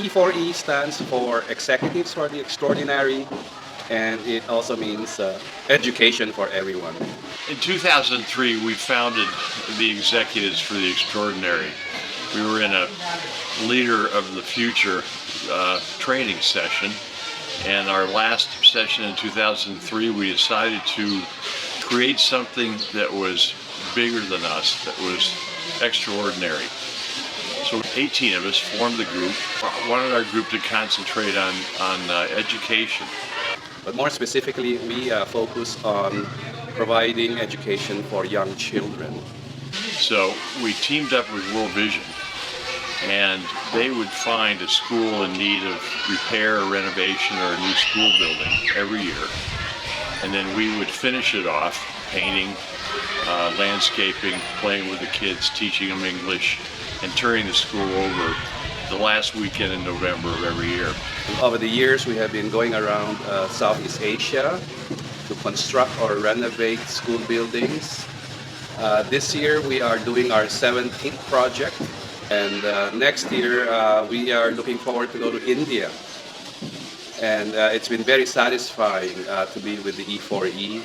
E4E stands for Executives for the Extraordinary, and it also means education for everyone. In 2003, we founded the Executives for the Extraordinary. We were in a Leader of the Future training session, and our last session in 2003, we decided to create something that was bigger than us, that was extraordinary. So 18 of us formed the group, wanted our group to concentrate on education. But more specifically, we focus on providing education for young children. So we teamed up with World Vision, and they would find a school in need of repair or renovation or a new school building every year. And then we would finish it off, painting, landscaping, playing with the kids, teaching them English, and turning the school over the last weekend in November of every year. Over the years, we have been going around Southeast Asia to construct or renovate school buildings. This year, we are doing our 17th project, and next year, we are looking forward to go to India. And it's been very satisfying to be with the E4E,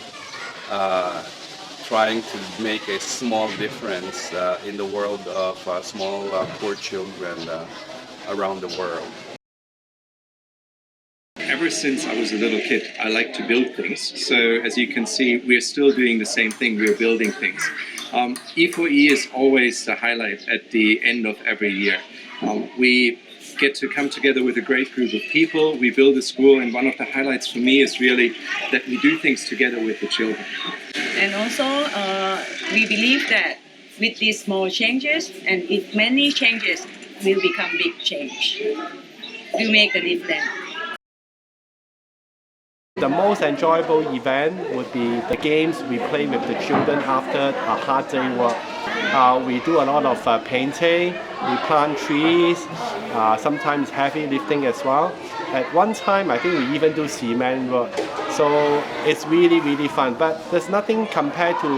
trying to make a small difference in the world of small poor children around the world. Ever since I was a little kid, I like to build things. So as you can see, we're still doing the same thing. We're building things. E4E is always the highlight at the end of every year. We get to come together with a great group of people. We build a school, and one of the highlights for me is really that we do things together with the children. And also, we believe that with these small changes, and if many changes will become big change, will make a difference. The most enjoyable event would be the games we play with the children after a hard day work. We do a lot of painting, we plant trees, sometimes heavy lifting as well. At one time, I think we even do cement work. So it's really, really fun. But there's nothing compared to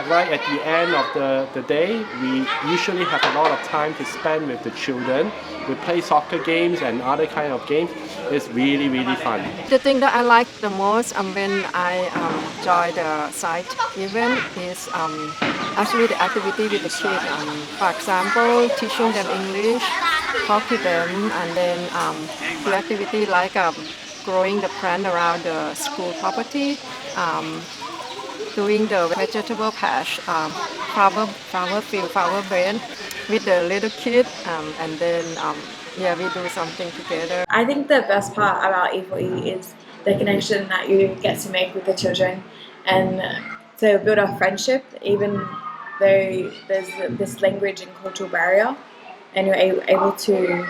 right at the end of the day, we usually have a lot of time to spend with the children. We play soccer games and other kind of games. It's really, really fun. The thing that I like the most when I join the site event is actually the activity with the kids. For example, teaching them English, talk to them, and then do activity like growing the plant around the school property, doing the vegetable patch, flower field, flower bed with the little kid, and then yeah, we do something together. I think the best part about E4E is the connection that you get to make with the children and to build a friendship, even though there's this language and cultural barrier, and you're able to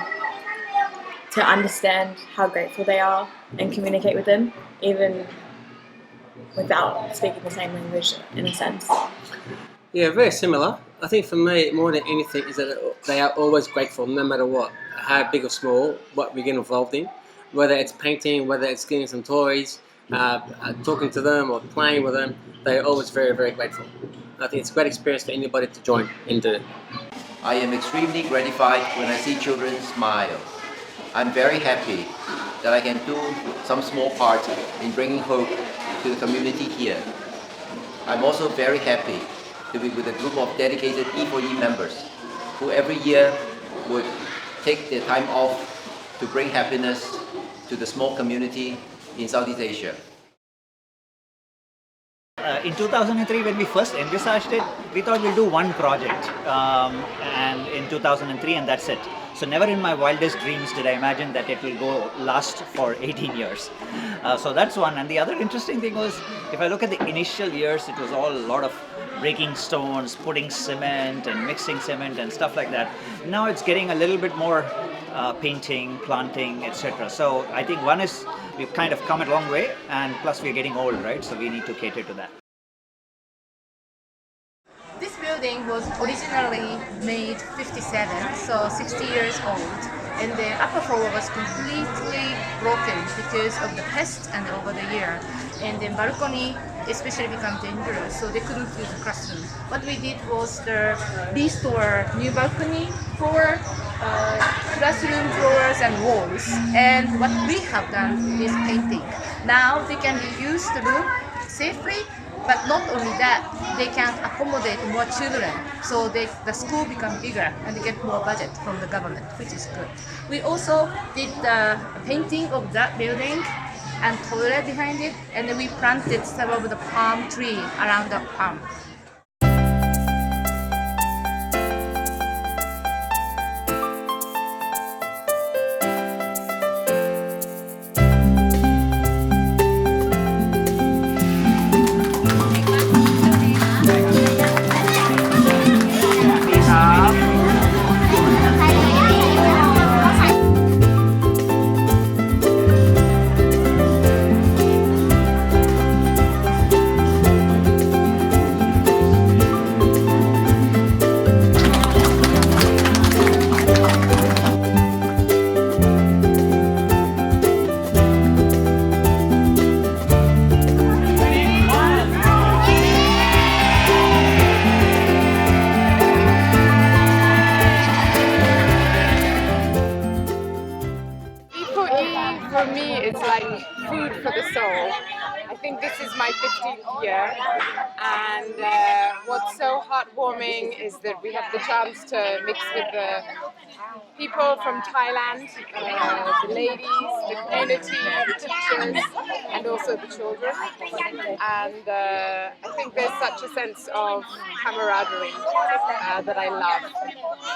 understand how grateful they are and communicate with them, even without speaking the same language in a sense. Yeah, very similar. I think for me, more than anything, is that they are always grateful, no matter what, how big or small, what we get involved in. Whether it's painting, whether it's getting some toys, talking to them or playing with them, they're always very, very grateful. I think it's a great experience for anybody to join into it. I am extremely gratified when I see children smile. I'm very happy that I can do some small part in bringing hope to the community here. I'm also very happy to be with a group of dedicated E4E members who every year would take their time off to bring happiness to the small community in Southeast Asia. In 2003, when we first envisaged it, we thought we'll do one project, and in 2003, and that's it. So never in my wildest dreams did I imagine that it will last for 18 years. So that's one. And the other interesting thing was, if I look at the initial years, it was all a lot of breaking stones, putting cement and mixing cement and stuff like that. Now it's getting a little bit more painting, planting, etc. So I think one is we've kind of come a long way, and plus we're getting old, right? So we need to cater to that. This building was originally made 57, so 60 years old, and the upper floor was completely broken because of the pest and over the year. And the balcony especially become dangerous, so they couldn't use the classroom. What we did was the restore new balcony for classroom floors and walls. And what we have done is painting. Now they can use the room safely, but not only that, they can accommodate more children. So the school become bigger and they get more budget from the government, which is good. We also did the painting of that building and toilet behind it, and then we planted some of the palm tree around the palm. e4e for me is like food for the soul. I think this is my 15th year, and what's so heartwarming is that we have the chance to mix with the people from Thailand, the ladies, the community, the teachers, and also the children. And I think there's such a sense of camaraderie that I love.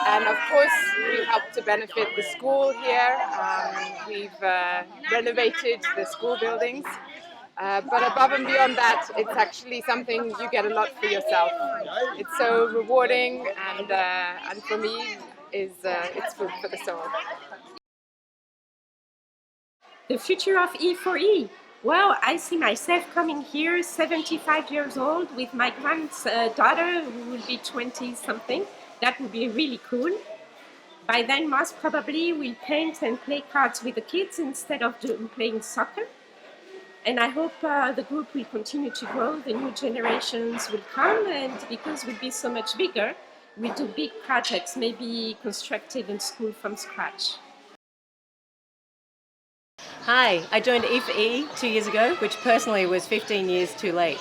And of course, we help to benefit the school here. We've renovated the school buildings. But above and beyond that, it's actually something you get a lot for yourself. It's so rewarding, and for me, it's food for the soul. The future of e4e. Well, I see myself coming here 75 years old with my granddaughter who will be 20 something. That would be really cool. By then, most probably we'll paint and play cards with the kids instead of playing soccer. And I hope the group will continue to grow, the new generations will come, and because we'll be so much bigger, we'll do big projects, maybe constructed in school from scratch. Hi, I joined e4e 2 years ago, which personally was 15 years too late.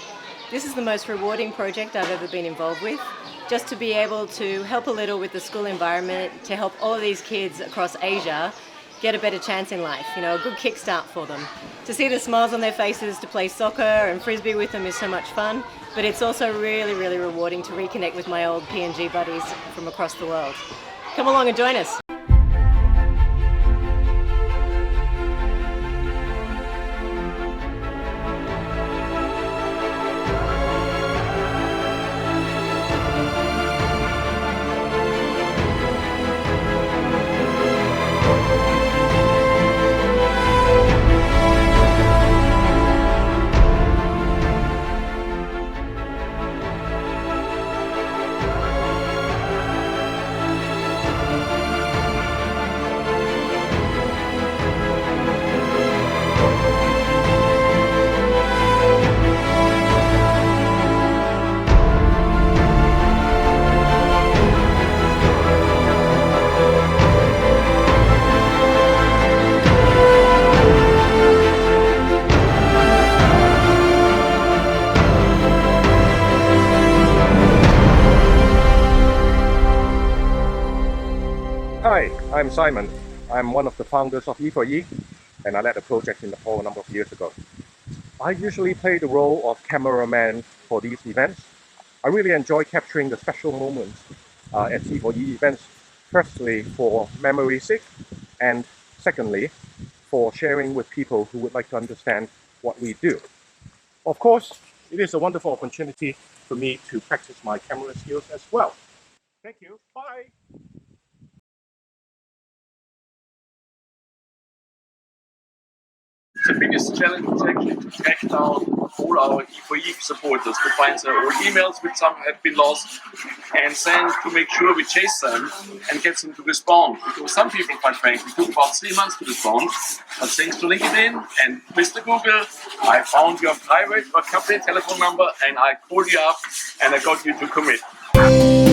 This is the most rewarding project I've ever been involved with, just to be able to help a little with the school environment, to help all of these kids across Asia get a better chance in life, you know, a good kickstart for them. To see the smiles on their faces, to play soccer and frisbee with them is so much fun, but it's also really, really rewarding to reconnect with my old PNG buddies from across the world. Come along and join us. Hi, I'm Simon. I'm one of the founders of e4e, and I led the project in Nepal a number of years ago. I usually play the role of cameraman for these events. I really enjoy capturing the special moments at e4e events, firstly for memory's sake, and secondly for sharing with people who would like to understand what we do. Of course, it is a wonderful opportunity for me to practice my camera skills as well. Thank you. Bye. The biggest challenge is actually to track down all our e4e supporters, to find their old emails, which some have been lost, and then to make sure we chase them and get them to respond. Because some people, quite frankly, took about 3 months to respond. But thanks to LinkedIn and Mr. Google, I found your private or company telephone number and I called you up and I got you to commit.